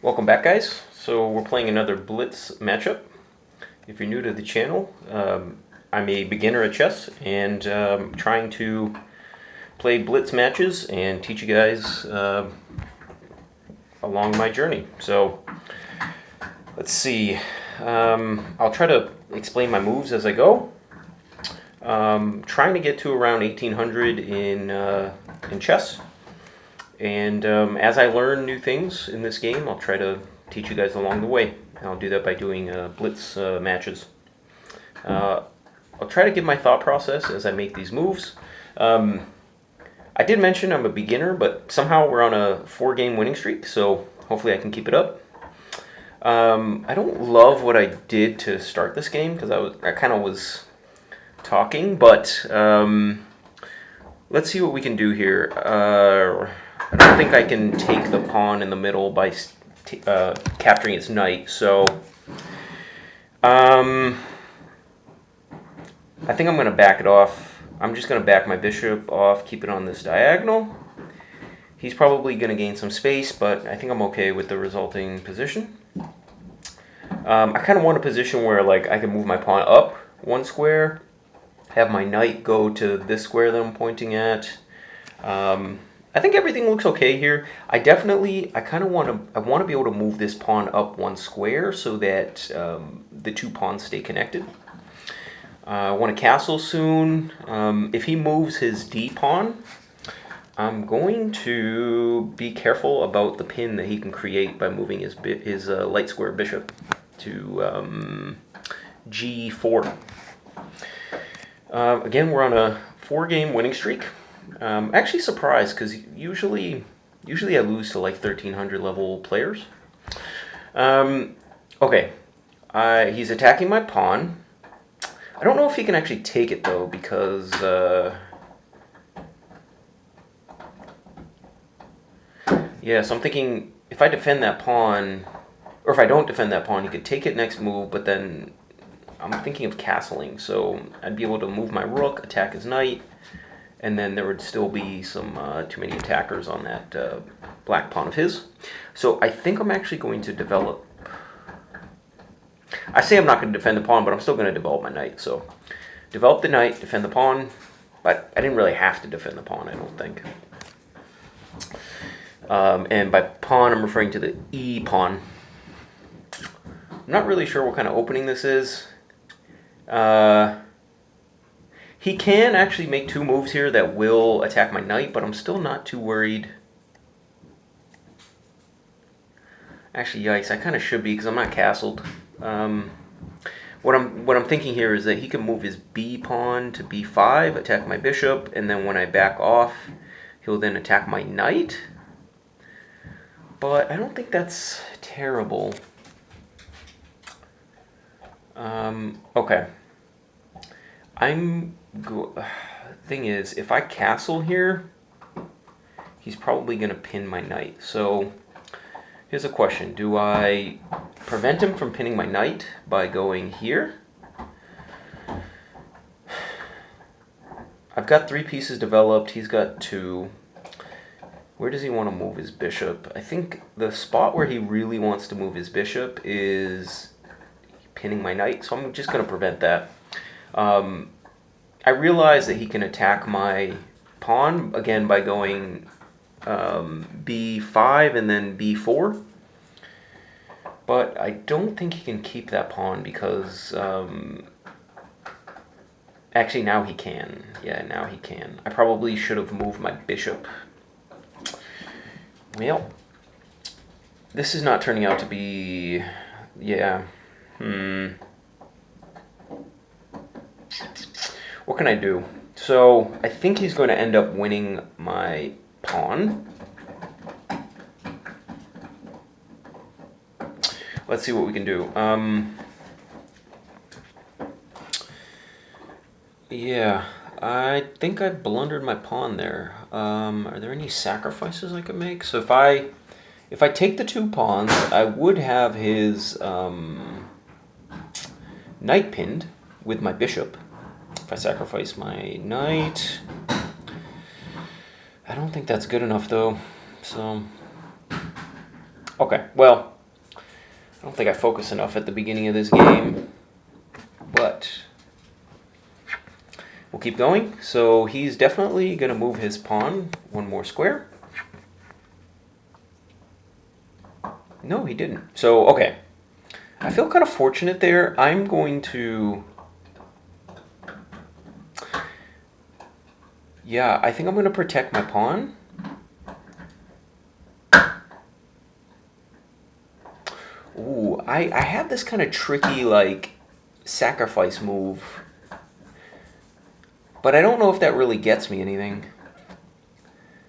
Welcome back, guys. So we're playing another Blitz matchup. If you're new to the channel, I'm a beginner at chess and trying to play Blitz matches and teach you guys along my journey. So let's see. I'll try to explain my moves as I go. Trying to get to around 1800 in chess. And as I learn new things in this game, I'll try to teach you guys along the way. And I'll do that by doing blitz matches. I'll try to give my thought process as I make these moves. I did mention I'm a beginner, but somehow we're on a 4-game winning streak, so hopefully I can keep it up. I don't love what I did to start this game because I kind of was talking, but let's see what we can do here. I don't think I can take the pawn in the middle by capturing its knight, so I think I'm going to back it off. I'm just going to back my bishop off, keep it on this diagonal. He's probably going to gain some space, but I think I'm okay with the resulting position. I kind of want a position where I can move my pawn up one square, have my knight go to this square that I'm pointing at. I think everything looks okay here. I kind of want to be able to move this pawn up one square so that the two pawns stay connected. I want to castle soon. If he moves his d pawn, I'm going to be careful about the pin that he can create by moving his light square bishop to g4. Again, we're on a 4-game winning streak. Actually surprised because usually I lose to 1300 level players. Okay, he's attacking my pawn. I don't know if he can actually take it though because yeah. So I'm thinking if I defend that pawn, or if I don't defend that pawn, he could take it next move. But then I'm thinking of castling, so I'd be able to move my rook, attack his knight. And then there would still be some too many attackers on that black pawn of his. So I think I'm actually going to develop... I say I'm not going to defend the pawn, but I'm still going to develop my knight. So develop the knight, defend the pawn. But I didn't really have to defend the pawn, I don't think. And by pawn, I'm referring to the E pawn. I'm not really sure what kind of opening this is. He can actually make 2 moves here that will attack my knight, but I'm still not too worried. Actually, yikes, I kind of should be because I'm not castled. What I'm thinking here is that he can move his b pawn to b5, attack my bishop, and then when I back off, he'll then attack my knight. But I don't think that's terrible. Okay. Thing is, if I castle here, he's probably going to pin my knight. So here's a question. Do I prevent him from pinning my knight by going here? I've got 3 pieces developed. He's got 2. Where does he want to move his bishop? I think the spot where he really wants to move his bishop is pinning my knight. So I'm just going to prevent that. I realize that he can attack my pawn, again, by going b5 and then b4. But I don't think he can keep that pawn because... actually, now he can. Yeah, now he can. I probably should have moved my bishop. Well, this is not turning out to be... Yeah. What can I do? So I think he's going to end up winning my pawn. Let's see what we can do. Yeah, I think I blundered my pawn there. Are there any sacrifices I could make? So if I take the 2 pawns, I would have his knight pinned with my bishop. If I sacrifice my knight, I don't think that's good enough though. So, okay, well, I don't think I focused enough at the beginning of this game, but we'll keep going. So he's definitely going to move his pawn one more square. No, he didn't. So, okay. I feel kind of fortunate there. I'm going to... Yeah, I think I'm going to protect my pawn. Ooh, I have this kind of tricky, like, sacrifice move. But I don't know if that really gets me anything.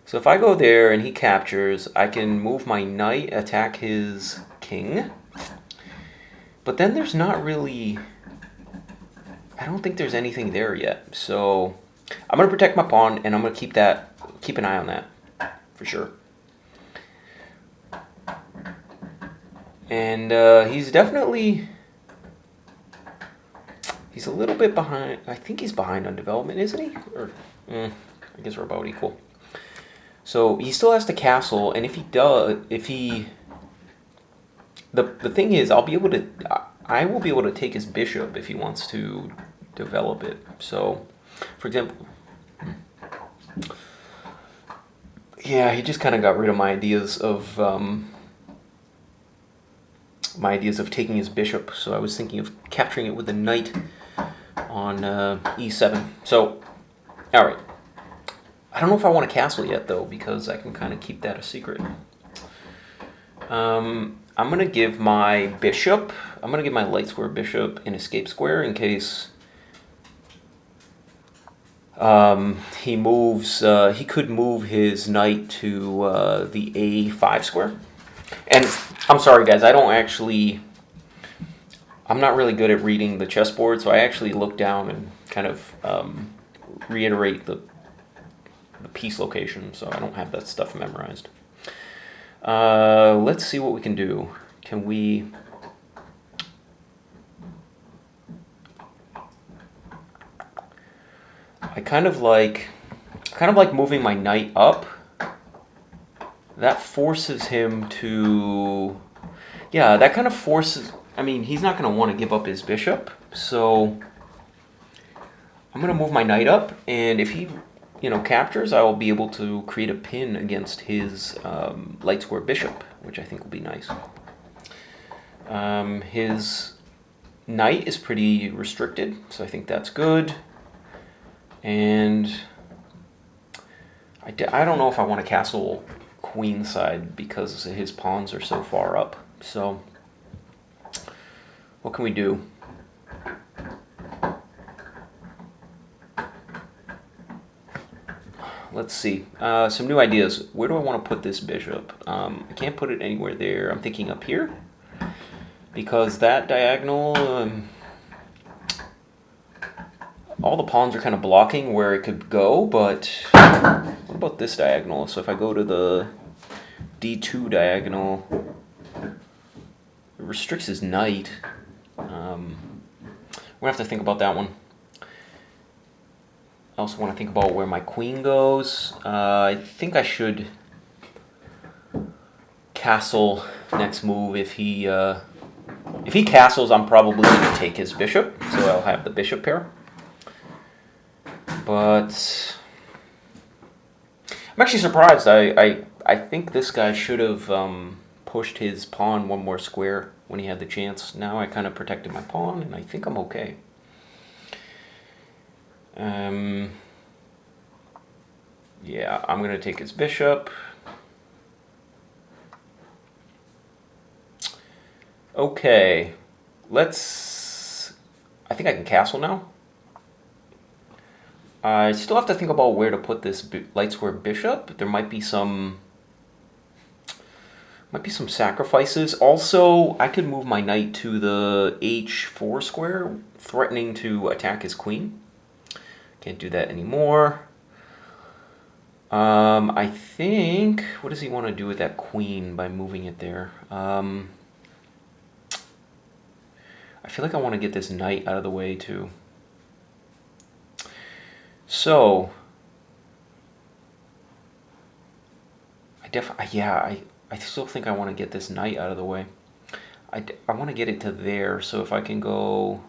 So if I go there and he captures, I can move my knight, attack his king. But then there's not really... I don't think there's anything there yet. So I'm going to protect my pawn, and I'm going to keep an eye on that, for sure. And he's definitely... He's a little bit behind. I think he's behind on development, isn't he? Or, I guess we're about equal. So he still has to castle, and if he does, the thing is, I will be able to take his bishop if he wants to develop it. So, for example, yeah, he just kind of got rid of my ideas of taking his bishop. So I was thinking of capturing it with the knight on e7. So, all right. I don't know if I want to castle yet, though, because I can kind of keep that a secret. I'm going to give my bishop, I'm going to give my light square bishop an escape square in case he moves, he could move his knight to the a5 square. And I'm sorry, guys, I'm not really good at reading the chessboard, so I actually look down and kind of reiterate the piece location, so I don't have that stuff memorized. Let's see what we can do. Can we... I kind of like moving my knight up. That forces him to... Yeah, that kind of forces... I mean, he's not going to want to give up his bishop, so I'm going to move my knight up, and if he captures, I will be able to create a pin against his light square bishop, which I think will be nice. His knight is pretty restricted, so I think that's good. And I don't know if I want to castle queenside because his pawns are so far up. So what can we do? Let's see. Some new ideas. Where do I want to put this bishop? I can't put it anywhere there. I'm thinking up here. Because that diagonal... all the pawns are kind of blocking where it could go, but... What about this diagonal? So if I go to the d2 diagonal... It restricts his knight. We're going to have to think about that one. I also want to think about where my queen goes. I think I should castle next move. If he castles, I'm probably going to take his bishop, so I'll have the bishop pair. But I'm actually surprised. I think this guy should have pushed his pawn one more square when he had the chance. Now I kind of protected my pawn, and I think I'm okay. Yeah, I'm going to take his bishop. Okay, I think I can castle now. I still have to think about where to put this light square bishop. There might be some sacrifices. Also, I could move my knight to the h4 square, threatening to attack his queen. Can't do that anymore. I think... What does he want to do with that queen by moving it there? I feel like I want to get this knight out of the way, too. So... I still think I want to get this knight out of the way. I want to get it to there, so if I can go...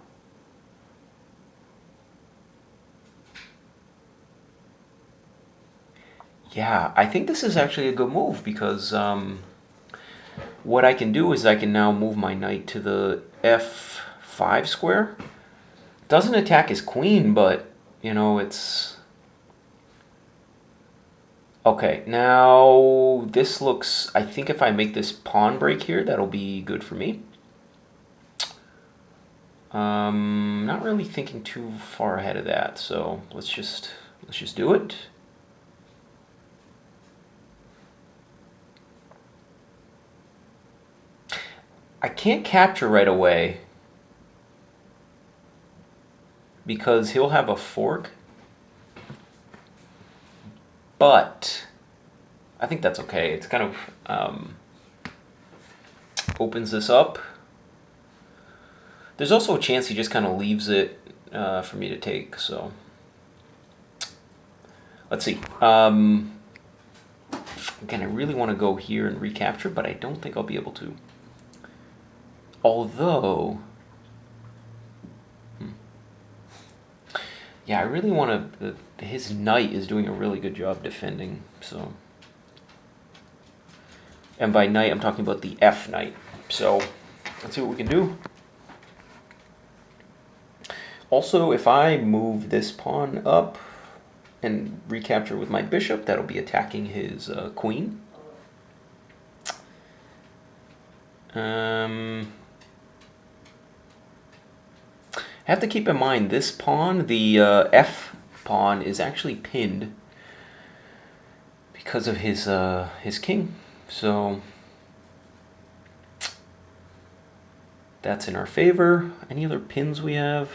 Yeah, I think this is actually a good move because what I can do is I can now move my knight to the f5 square. Doesn't attack his queen, but, you know, it's... Okay, now this looks... I think if I make this pawn break here, that'll be good for me. Not really thinking too far ahead of that, so let's just do it. I can't capture right away because he'll have a fork, but I think that's okay. It's kind of opens this up. There's also a chance he just kind of leaves it for me to take, so let's see. Again, I really want to go here and recapture, but I don't think I'll be able to. Although, yeah, I really want to... His knight is doing a really good job defending, so... And by knight, I'm talking about the F knight. So, let's see what we can do. Also, if I move this pawn up and recapture with my bishop, that'll be attacking his queen. Have to keep in mind, this pawn, the F pawn, is actually pinned because of his king. So that's in our favor. Any other pins we have?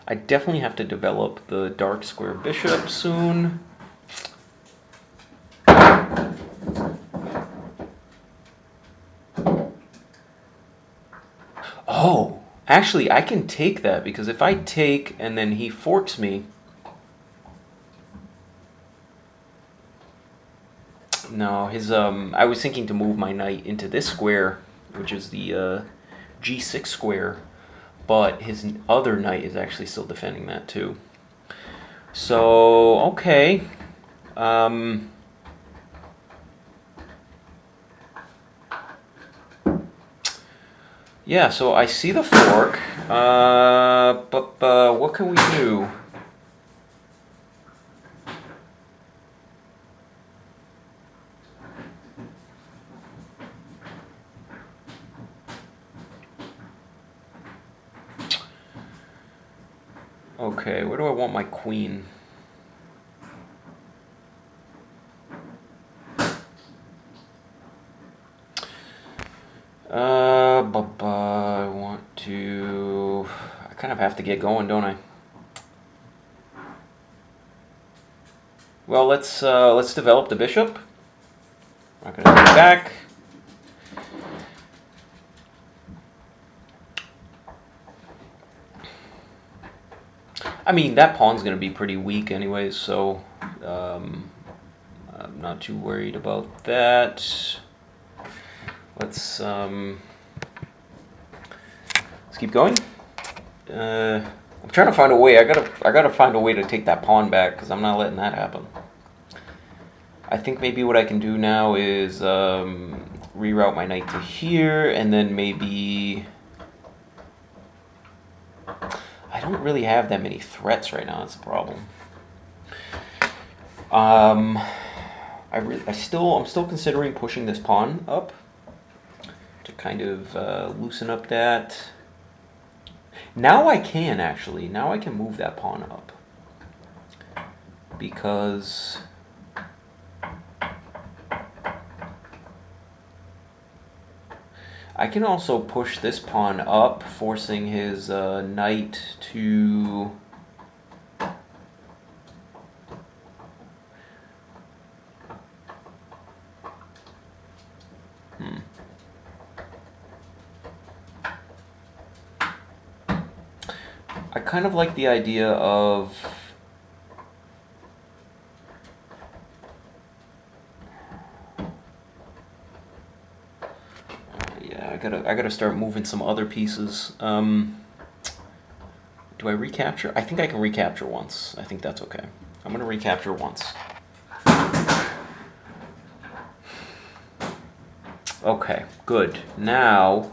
I definitely have to develop the dark square bishop soon. Oh, actually, I can take that because if I take and then he forks me... No, his I was thinking to move my knight into this square, which is the g6 square, but his other knight is actually still defending that too. So, okay. Yeah, so I see the fork, but what can we do? Okay, where do I want my queen? I want to... I kind of have to get going, don't I? Well, let's develop the bishop. I'm not gonna take it back. I mean, that pawn's gonna be pretty weak anyways, so I'm not too worried about that. Let's keep going. I'm trying to find a way. I gotta find a way to take that pawn back because I'm not letting that happen. I think maybe what I can do now is reroute my knight to here, and then maybe... I don't really have that many threats right now. That's the problem. I'm still considering pushing this pawn up to kind of loosen up that. Now I can actually. Now I can move that pawn up because I can also push this pawn up, forcing his knight to... I kind of like the idea of... Yeah, gotta start moving some other pieces. Do I recapture? I think I can recapture once. I think that's okay. I'm gonna recapture once. Okay, good. Now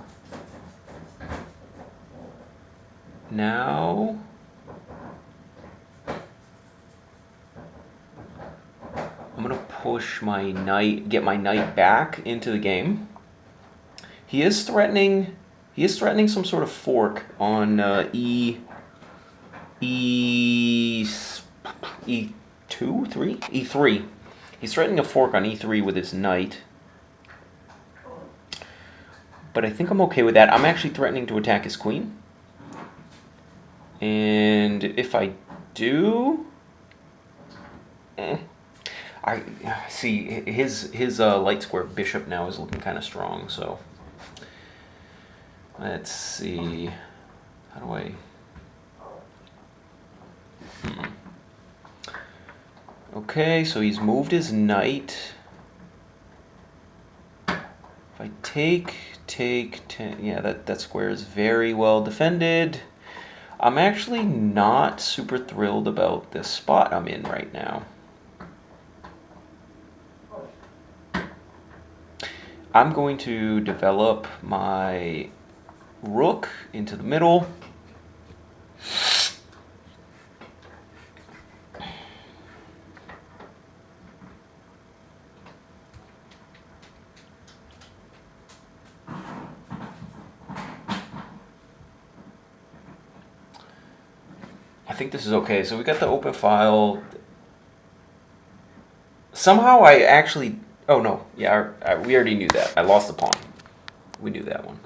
I'm gonna push my knight, get my knight back into the game. He is threatening some sort of fork on E2, 3? E3. He's threatening a fork on E3 with his knight. But I think I'm okay with that. I'm actually threatening to attack his queen. And if I do, I see his light square bishop now is looking kind of strong. So let's see. How do I? Okay, so he's moved his knight. If I take, yeah, that square is very well defended. I'm actually not super thrilled about this spot I'm in right now. I'm going to develop my rook into the middle. I think this is okay. So we got the open file. Somehow I actually... Oh, no. Yeah, we already knew that. I lost the pawn. We knew that one.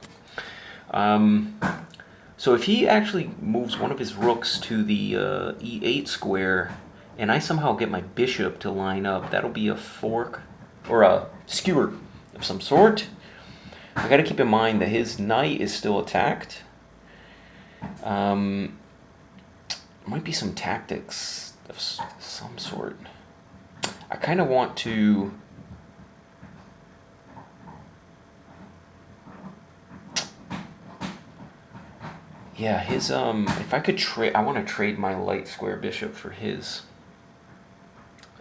So if he actually moves one of his rooks to the E8 square, and I somehow get my bishop to line up, that'll be a fork or a skewer of some sort. I got to keep in mind that his knight is still attacked. Might be some tactics of some sort. I kind of want to... Yeah, his, if I could trade, I want to trade my light square bishop for his.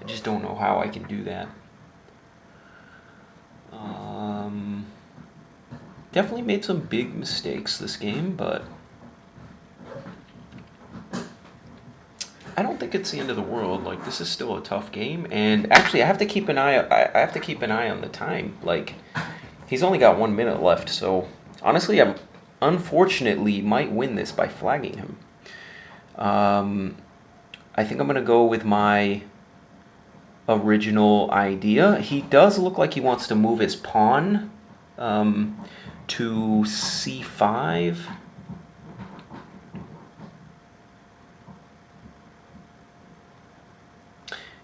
I just don't know how I can do that. Definitely made some big mistakes this game, but I don't think it's the end of the world. Like, this is still a tough game, and actually, I have to keep an eye. I have to keep an eye on the time. Like, he's only got 1 minute left, so honestly, I'm unfortunately might win this by flagging him. I think I'm gonna go with my original idea. He does look like he wants to move his pawn to C5.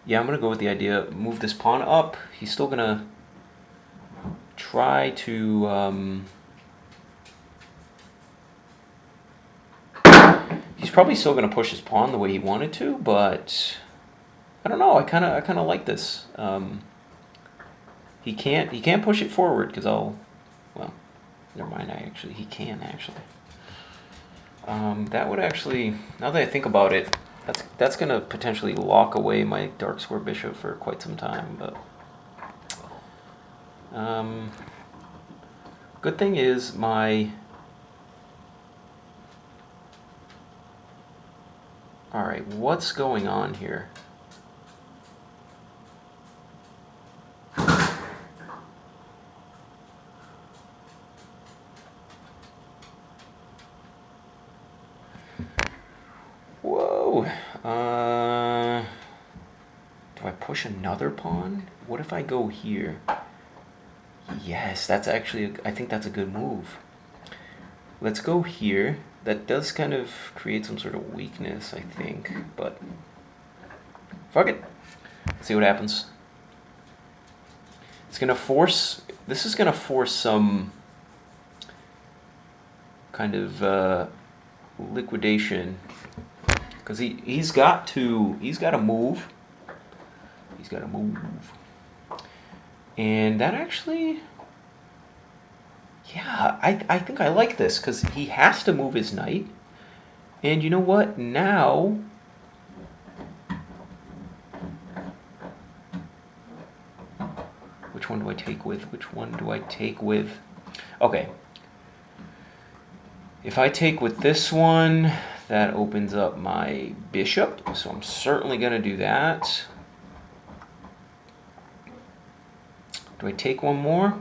Yeah, I'm going to go with the idea, move this pawn up. He's still going to try to... he's probably still going to push his pawn the way he wanted to, but I don't know. I kind of like this. He can't push it forward because well, never mind. He can actually. That would actually, now that I think about it, that's gonna potentially lock away my dark square bishop for quite some time. But good thing is my... All right, what's going on here? Whoa. Do I push another pawn? What if I go here? Yes, that's actually, I think that's a good move. Let's go here. That does kind of create some sort of weakness, I think, but fuck it. Let's see what happens. It's gonna force, this is gonna force some kind of liquidation, because he's got to move. He's got to move. And that actually, Yeah, I think I like this because he has to move his knight. And you know what? Now... Which one do I take with? Which one do I take with? Okay. If I take with this one, that opens up my bishop. So I'm certainly going to do that. Do I take one more?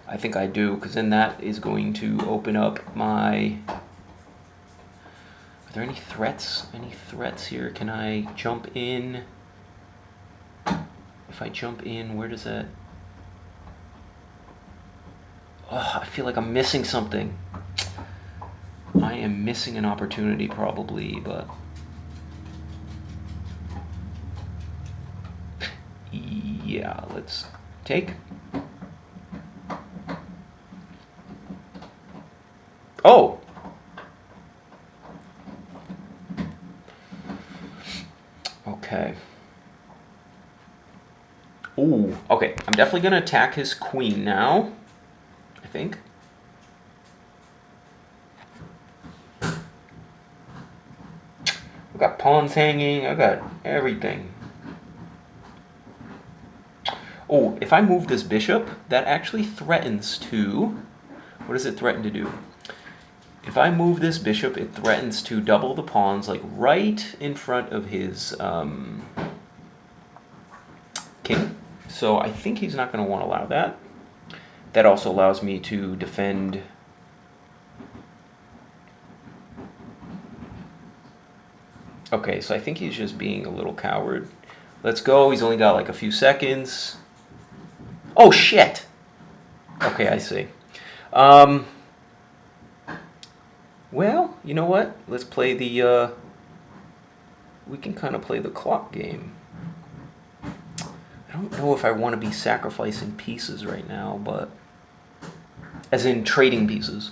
I think I do, because then that is going to open up my... Are there any threats? Any threats here? Can I jump in? If I jump in, where does that... Oh, I feel like I'm missing something. I am missing an opportunity probably, but... Yeah, let's take. Oh! Okay. Ooh, okay. I'm definitely going to attack his queen now, I think. I've got pawns hanging. I've got everything. Oh, if I move this bishop, that actually threatens to... What does it threaten to do? If I move this bishop, it threatens to double the pawns, like right in front of his king. So I think he's not going to want to allow that. That also allows me to defend... Okay, so I think he's just being a little coward. Let's go. He's only got like a few seconds. Oh, shit! Okay, I see. Well, you know what? Let's play the... we can kind of play the clock game. I don't know if I want to be sacrificing pieces right now, but... As in trading pieces.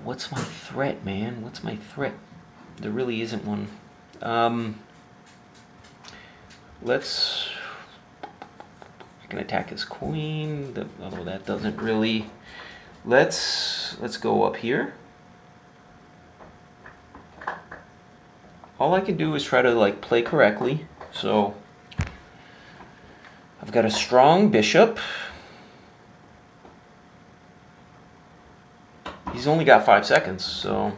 What's my threat, man? What's my threat? There really isn't one. Let's... I can attack his queen, although that doesn't really... Let's go up here. All I can do is try to like play correctly. So I've got a strong bishop. He's only got 5 seconds, so...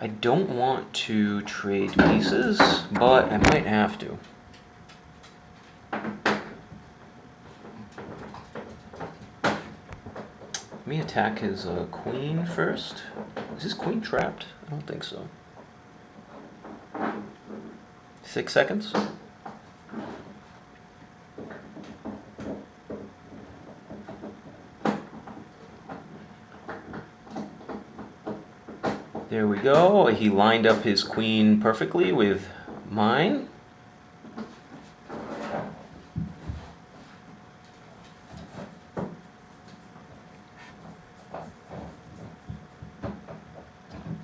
I don't want to trade pieces, but I might have to. Let me attack his queen first. Is his queen trapped? I don't think so. 6 seconds. There we go. He lined up his queen perfectly with mine.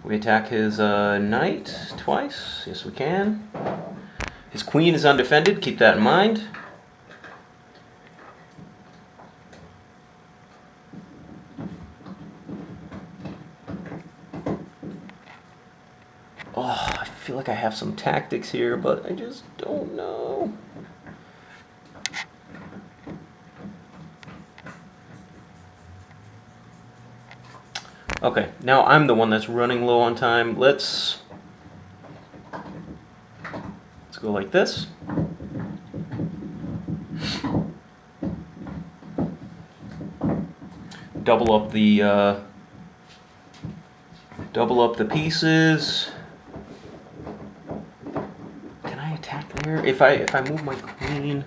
We attack his knight twice. Yes, we can. His queen is undefended. Keep that in mind. Oh, I feel like I have some tactics here, but I just don't know. Okay, now I'm the one that's running low on time. Let's go like this. Double up the pieces. Can I attack there? If I move my queen.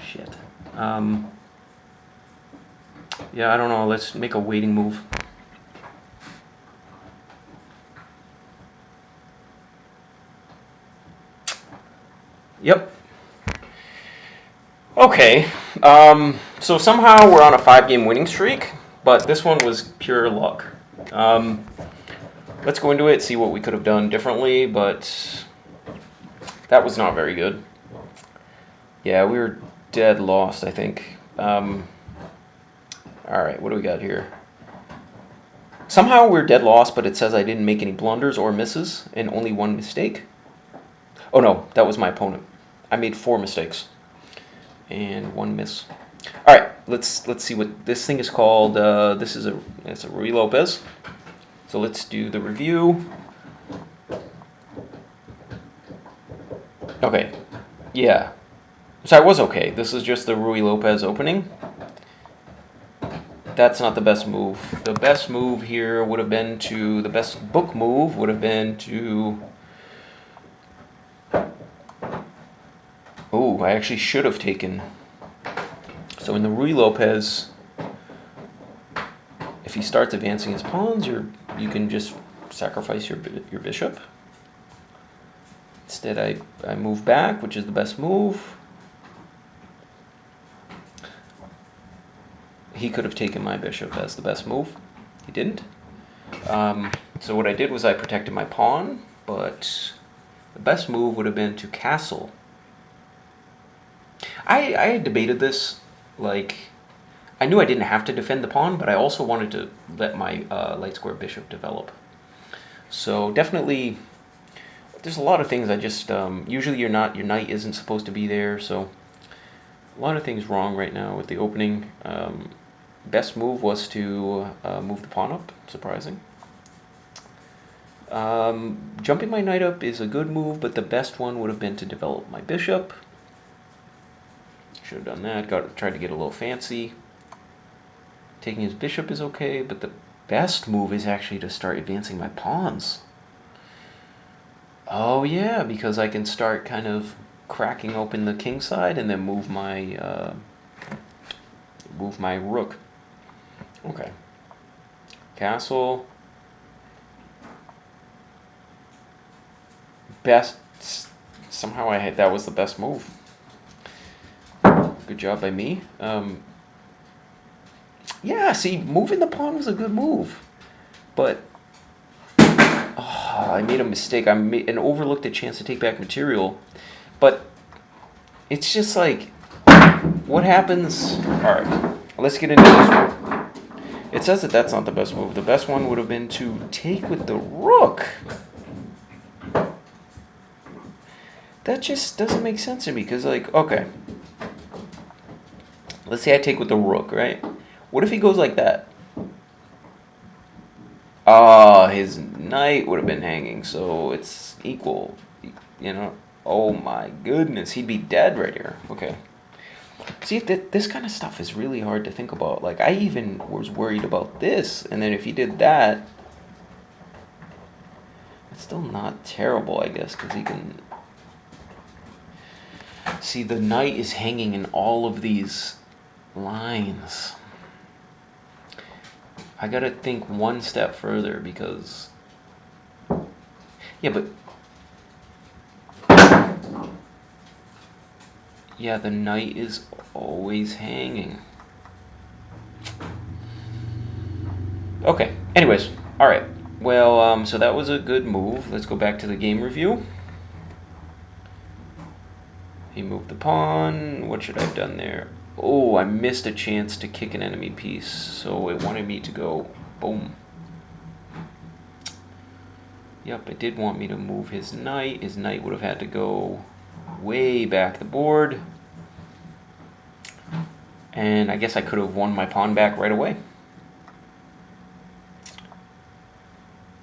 Shit. Yeah, I don't know. Let's make a waiting move. Yep. Okay. So somehow we're on a 5-game winning streak, but this one was pure luck. Let's go into it, see what we could have done differently, but that was not very good. Yeah, we were dead lost, I think. All right, what do we got here? Somehow we're dead lost, but it says I didn't make any blunders or misses, and only one mistake. Oh no, that was my opponent. I made 4 mistakes, and 1 miss. All right, let's see what this thing is called. It's a Ruy Lopez. So let's do the review. Okay, yeah. So I was okay. This is just the Ruy Lopez opening. That's not the best move. The best move here would have been to, the best book move would have been to, oh, I actually should have taken. So in the Ruy Lopez, if he starts advancing his pawns, you can just sacrifice your bishop. Instead, I move back, which is the best move. He could have taken my bishop as the best move. He didn't. So what I did was I protected my pawn, but the best move would have been to castle. I debated this, like, I knew I didn't have to defend the pawn, but I also wanted to let my light square bishop develop. So definitely, there's a lot of things I just, usually your knight isn't supposed to be there, so a lot of things wrong right now with the opening. Best move was to move the pawn up, surprising. Jumping my knight up is a good move, but the best one would have been to develop my bishop. Should have done that, tried to get a little fancy. Taking his bishop is okay, but the best move is actually to start advancing my pawns. Oh yeah, because I can start kind of cracking open the king side and then move my rook. Okay. Castle. Best. Somehow that was the best move. Good job by me. Yeah, see, moving the pawn was a good move, but I made a mistake. And overlooked a chance to take back material, but it's just like, what happens? All right, let's get into this one. It says that that's not the best move. The best one would have been to take with the rook. That just doesn't make sense to me, because, like, okay, let's say I take with the rook, right? What if he goes like that? His knight would have been hanging, so it's equal, you know? Oh my goodness, he'd be dead right here. Okay. See, this kind of stuff is really hard to think about. Like, I even was worried about this, and then if he did that, it's still not terrible, I guess, because he can... See, the knight is hanging in all of these lines. I gotta think one step further, because... Yeah, but... Yeah, the knight is always hanging. Okay, anyways, alright. Well, so that was a good move. Let's go back to the game review. He moved the pawn. What should I have done there? Oh, I missed a chance to kick an enemy piece, so it wanted me to go boom. Yep, it did want me to move his knight. His knight would have had to go way back the board. And I guess I could have won my pawn back right away.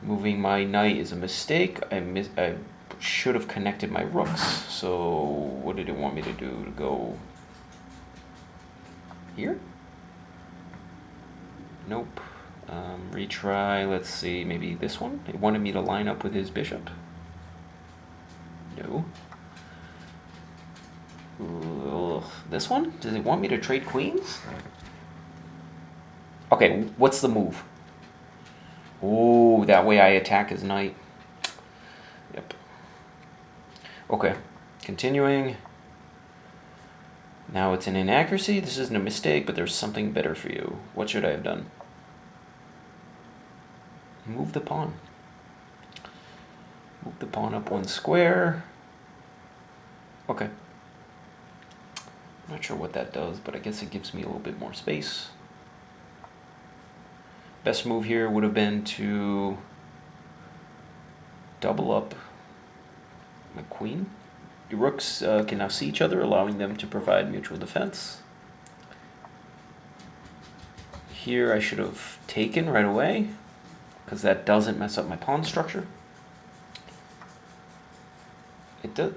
Moving my knight is a mistake. I should have connected my rooks. So what did it want me to do? To go here? Nope. Retry. Let's see. Maybe this one? It wanted me to line up with his bishop. No. Ugh. This one? Does it want me to trade queens? Okay, what's the move? Oh, that way I attack his knight. Yep. Okay. Continuing. Now it's an inaccuracy. This isn't a mistake, but there's something better for you. What should I have done? Move the pawn. Move the pawn up 1 square. Okay. Not sure what that does, but I guess it gives me a little bit more space. Best move here would have been to double up my queen. The rooks can now see each other, allowing them to provide mutual defense. Here I should have taken right away, because that doesn't mess up my pawn structure. It does.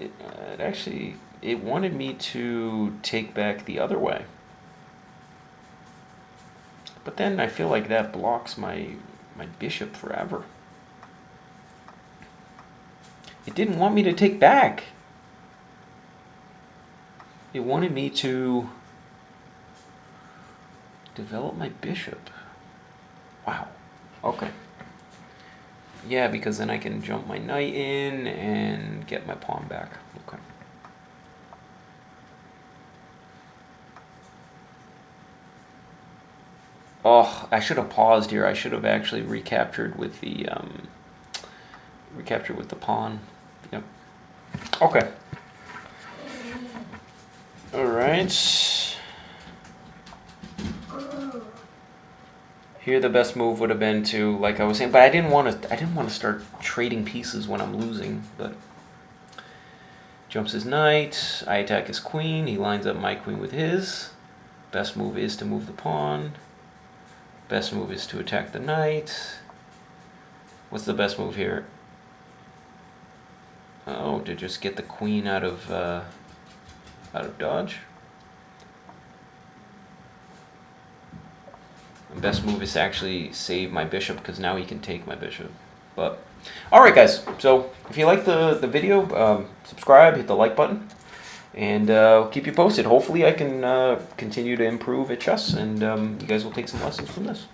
It wanted me to take back the other way, but then I feel like that blocks my bishop forever. It didn't want me to take back. It wanted me to develop my bishop. Wow. Okay. Yeah, because then I can jump my knight in and get my pawn back. Okay. Oh, I should have paused here. I should have actually recaptured with the pawn. Yep. Okay. All right. Here, the best move would have been to, like I was saying, but I didn't want to start trading pieces when I'm losing. But jumps his knight. I attack his queen. He lines up my queen with his. Best move is to move the pawn. Best move is to attack the knight. What's the best move here? Oh, to just get the queen out of dodge. The best move is to actually save my bishop, because now he can take my bishop. But alright guys, so if you like the video, subscribe, hit the like button, and keep you posted. Hopefully I can continue to improve at chess, and you guys will take some lessons from this.